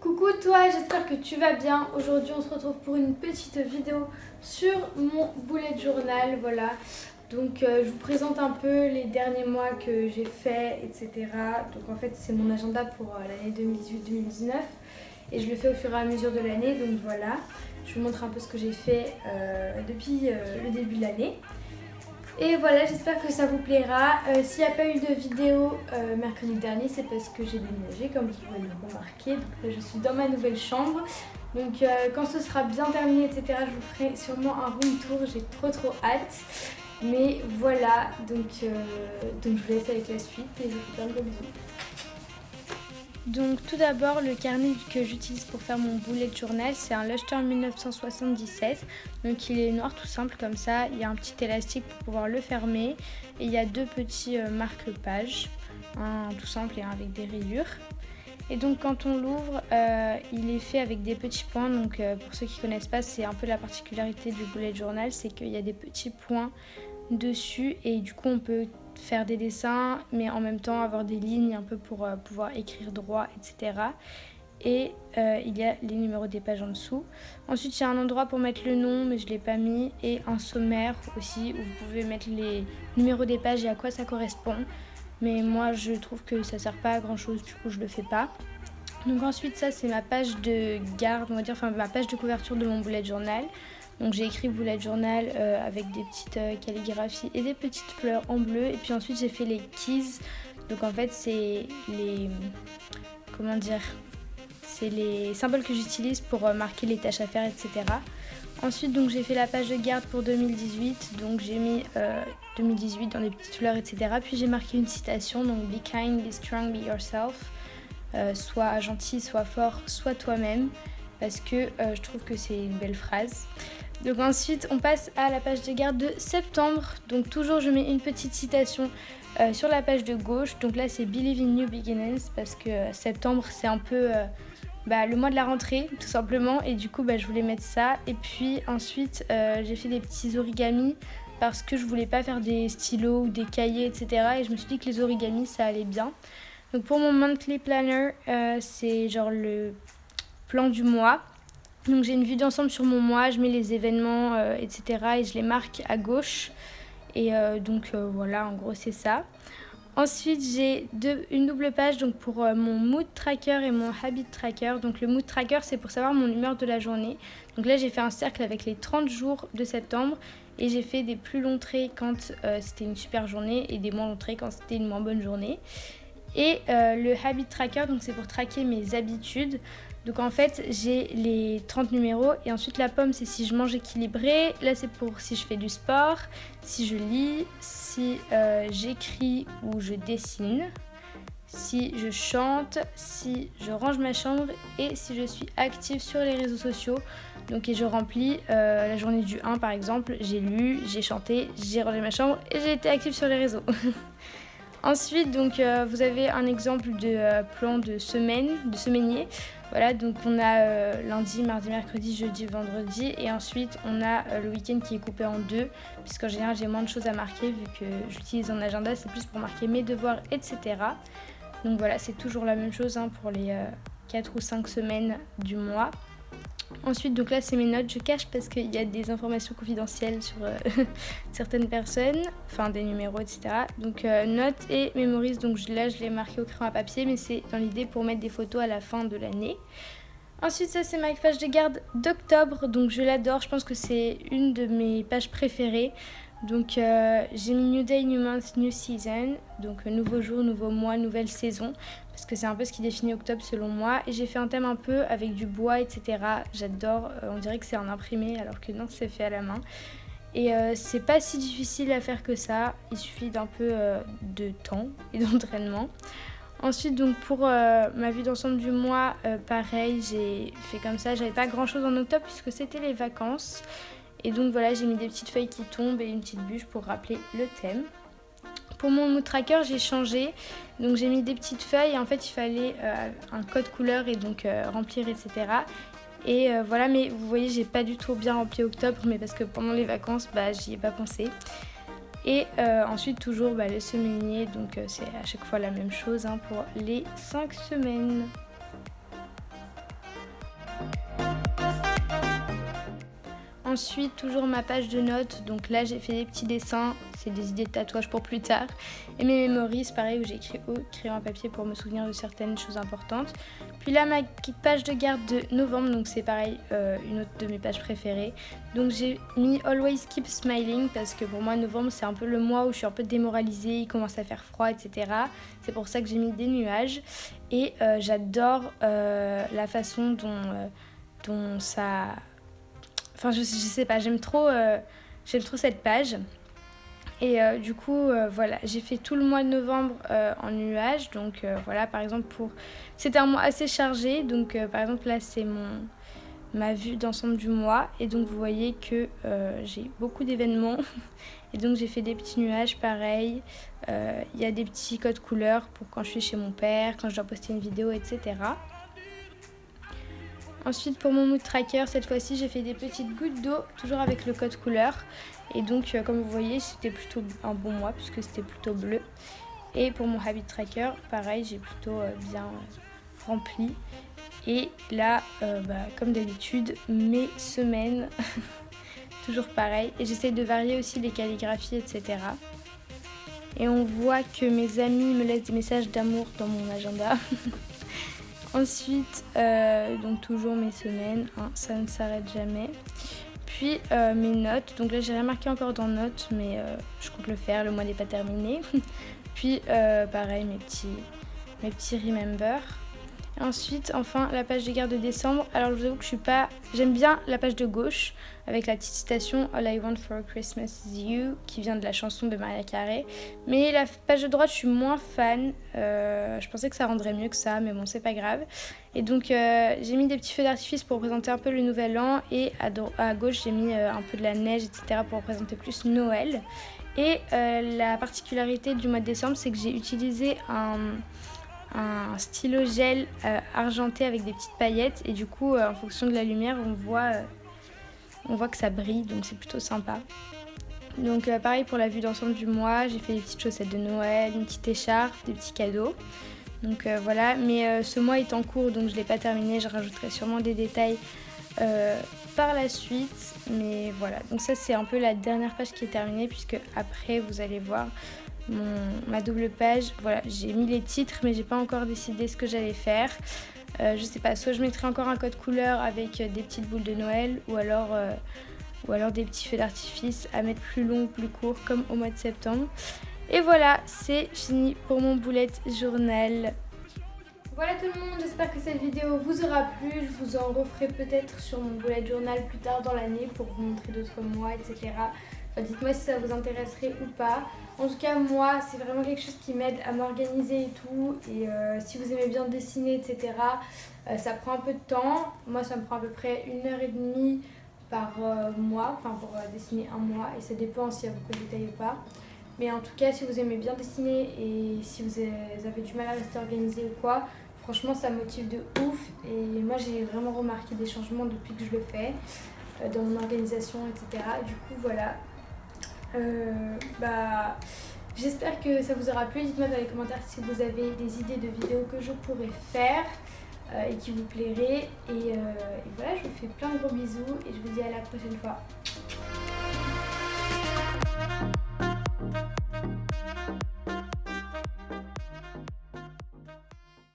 Coucou toi, j'espère que tu vas bien. Aujourd'hui on se retrouve pour une petite vidéo sur mon bullet journal, voilà. Donc je vous présente un peu les derniers mois que j'ai fait, etc. Donc en fait c'est mon agenda pour l'année 2018-2019 et je le fais au fur et à mesure de l'année, donc voilà. Je vous montre un peu ce que j'ai fait depuis le début de l'année. Et voilà, j'espère que ça vous plaira. S'il n'y a pas eu de vidéo mercredi dernier, c'est parce que j'ai déménagé, comme vous pouvez le remarquer. Donc, je suis dans ma nouvelle chambre. Donc quand ce sera bien terminé, etc., je vous ferai sûrement un room tour. J'ai trop hâte. Mais voilà, donc je vous laisse avec la suite et je vous fais plein de gros bisous. Donc tout d'abord, le carnet que j'utilise pour faire mon bullet journal, c'est un Luster 1977. Donc il est noir tout simple comme ça, il y a un petit élastique pour pouvoir le fermer et il y a deux petits marque-pages, un tout simple et un avec des rayures. Et donc quand on l'ouvre, il est fait avec des petits points. Donc pour ceux qui ne connaissent pas, c'est un peu la particularité du bullet journal, c'est qu'il y a des petits points dessus et du coup on peut faire des dessins mais en même temps avoir des lignes un peu pour pouvoir écrire droit, etc. Et il y a les numéros des pages en dessous. Ensuite il y a un endroit pour mettre le nom mais je ne l'ai pas mis et un sommaire aussi où vous pouvez mettre les numéros des pages et à quoi ça correspond. Mais moi je trouve que ça sert pas à grand chose, du coup je le fais pas. Donc ensuite ça c'est ma page de garde, on va dire, enfin ma page de couverture de mon bullet journal. Donc j'ai écrit bullet journal avec des petites calligraphies et des petites fleurs en bleu. Et puis ensuite j'ai fait les keys. Donc en fait c'est les... comment dire, c'est les symboles que j'utilise pour marquer les tâches à faire, etc. Ensuite donc j'ai fait la page de garde pour 2018. Donc j'ai mis 2018 dans des petites fleurs, etc. Puis j'ai marqué une citation. Donc be kind, be strong, be yourself. Sois gentil, sois fort, sois toi-même. Parce que je trouve que c'est une belle phrase. Donc ensuite on passe à la page de garde de septembre. Donc toujours je mets une petite citation sur la page de gauche. Donc là c'est Believe in New Beginnings parce que septembre c'est un peu le mois de la rentrée tout simplement. Et du coup je voulais mettre ça. Et puis ensuite j'ai fait des petits origamis parce que je voulais pas faire des stylos ou des cahiers, etc. Et je me suis dit que les origamis ça allait bien. Donc pour mon monthly planner c'est genre le plan du mois. Donc j'ai une vue d'ensemble sur mon mois, je mets les événements, etc. et je les marque à gauche. Et voilà, en gros c'est ça. Ensuite j'ai une double page donc pour mon mood tracker et mon habit tracker. Donc le mood tracker c'est pour savoir mon humeur de la journée. Donc là j'ai fait un cercle avec les 30 jours de septembre. Et j'ai fait des plus longs traits quand c'était une super journée et des moins longs traits quand c'était une moins bonne journée. Et le habit tracker, donc c'est pour traquer mes habitudes. Donc en fait j'ai les 30 numéros et ensuite la pomme c'est si je mange équilibré, là c'est pour si je fais du sport, si je lis, si j'écris ou je dessine, si je chante, si je range ma chambre et si je suis active sur les réseaux sociaux. Donc et je remplis la journée du 1 par exemple, j'ai lu, j'ai chanté, j'ai rangé ma chambre et j'ai été active sur les réseaux. Ensuite, donc, vous avez un exemple de plan de semaine, de semainier. Voilà, donc on a lundi, mardi, mercredi, jeudi, vendredi. Et ensuite, on a le week-end qui est coupé en deux. Puisqu'en général, j'ai moins de choses à marquer vu que j'utilise un agenda. C'est plus pour marquer mes devoirs, etc. Donc voilà, c'est toujours la même chose pour les 4 ou 5 semaines du mois. Ensuite, donc là, c'est mes notes. Je cache parce qu'il y a des informations confidentielles sur certaines personnes, enfin des numéros, etc. Donc, notes et mémorise. Donc là, je l'ai marqué au crayon à papier, mais c'est dans l'idée pour mettre des photos à la fin de l'année. Ensuite, ça, c'est ma page de garde d'octobre. Donc, je l'adore. Je pense que c'est une de mes pages préférées. Donc, j'ai mis New Day, New Month, New Season. Donc, nouveau jour, nouveau mois, nouvelle saison. Parce que c'est un peu ce qui définit octobre selon moi. Et j'ai fait un thème un peu avec du bois, etc. J'adore. On dirait que c'est un imprimé alors que non, c'est fait à la main. Et c'est pas si difficile à faire que ça. Il suffit d'un peu de temps et d'entraînement. Ensuite, donc pour ma vue d'ensemble du mois, pareil, j'ai fait comme ça. J'avais pas grand chose en octobre puisque c'était les vacances. Et donc voilà, j'ai mis des petites feuilles qui tombent et une petite bûche pour rappeler le thème. Pour mon mood tracker, j'ai changé. Donc j'ai mis des petites feuilles et en fait il fallait un code couleur et donc remplir, etc. Et voilà, mais vous voyez, j'ai pas du tout bien rempli octobre, mais parce que pendant les vacances, j'y ai pas pensé. Et ensuite toujours le semainier, donc c'est à chaque fois la même chose pour les 5 semaines. Ensuite, toujours ma page de notes. Donc là, j'ai fait des petits dessins. C'est des idées de tatouage pour plus tard. Et mes memories, pareil, où j'ai écrit au crayon à papier pour me souvenir de certaines choses importantes. Puis là, ma page de garde de novembre. Donc c'est pareil, une autre de mes pages préférées. Donc j'ai mis Always Keep Smiling parce que pour moi, novembre, c'est un peu le mois où je suis un peu démoralisée. Il commence à faire froid, etc. C'est pour ça que j'ai mis des nuages. Et j'adore la façon dont ça... Enfin, je sais pas, j'aime trop cette page. Et du coup, voilà, j'ai fait tout le mois de novembre en nuages. Donc voilà, par exemple, c'était un mois assez chargé. Donc par exemple, là, c'est ma vue d'ensemble du mois. Et donc, vous voyez que j'ai beaucoup d'événements. Et donc, j'ai fait des petits nuages, pareil. Il y a des petits codes couleurs pour quand je suis chez mon père, quand je dois poster une vidéo, etc. Ensuite, pour mon mood tracker, cette fois-ci, j'ai fait des petites gouttes d'eau, toujours avec le code couleur. Et donc, comme vous voyez, c'était plutôt un bon mois, puisque c'était plutôt bleu. Et pour mon habit tracker, pareil, j'ai plutôt bien rempli. Et là, comme d'habitude, mes semaines, toujours pareil. Et j'essaie de varier aussi les calligraphies, etc. Et on voit que mes amis me laissent des messages d'amour dans mon agenda. Ensuite, donc toujours mes semaines, hein, ça ne s'arrête jamais. Puis mes notes, donc là j'ai rien marqué encore dans notes, mais je compte le faire, le mois n'est pas terminé. Puis pareil, mes petits remember. Et ensuite, enfin, la page de garde de décembre. Alors je vous avoue que j'aime bien la page de gauche, avec la petite citation All I Want for Christmas is You, qui vient de la chanson de Mariah Carey. Mais la page de droite, je suis moins fan. Je pensais que ça rendrait mieux que ça, mais bon, c'est pas grave. Et donc, j'ai mis des petits feux d'artifice pour représenter un peu le nouvel an. Et à gauche, j'ai mis un peu de la neige, etc. pour représenter plus Noël. Et la particularité du mois de décembre, c'est que j'ai utilisé un stylo gel argenté avec des petites paillettes. Et du coup, en fonction de la lumière, on voit que ça brille, donc c'est plutôt sympa. Donc pareil pour la vue d'ensemble du mois, j'ai fait des petites chaussettes de Noël, une petite écharpe, des petits cadeaux. Donc voilà, mais ce mois est en cours, donc je ne l'ai pas terminé, je rajouterai sûrement des détails par la suite. Mais voilà, donc ça c'est un peu la dernière page qui est terminée, puisque après vous allez voir ma double page. Voilà, j'ai mis les titres, mais j'ai pas encore décidé ce que j'allais faire. Je sais pas, soit je mettrai encore un code couleur avec des petites boules de Noël, ou alors des petits feux d'artifice à mettre plus long ou plus court, comme au mois de septembre. Et voilà, c'est fini pour mon bullet journal. Voilà tout le monde, j'espère que cette vidéo vous aura plu. Je vous en referai peut-être sur mon bullet journal plus tard dans l'année pour vous montrer d'autres mois, etc. Enfin, dites-moi si ça vous intéresserait ou pas. En tout cas, moi, c'est vraiment quelque chose qui m'aide à m'organiser et tout. Et si vous aimez bien dessiner, etc., ça prend un peu de temps. Moi, ça me prend à peu près 1h30 par mois, enfin pour dessiner un mois. Et ça dépend s'il y a beaucoup de détails ou pas. Mais en tout cas, si vous aimez bien dessiner et si vous avez du mal à rester organisé ou quoi, franchement, ça me motive de ouf. Et moi, j'ai vraiment remarqué des changements depuis que je le fais dans mon organisation, etc. Du coup, voilà. J'espère que ça vous aura plu. Dites-moi dans les commentaires si vous avez des idées de vidéos que je pourrais faire et qui vous plairaient. Et voilà, je vous fais plein de gros bisous et je vous dis à la prochaine fois.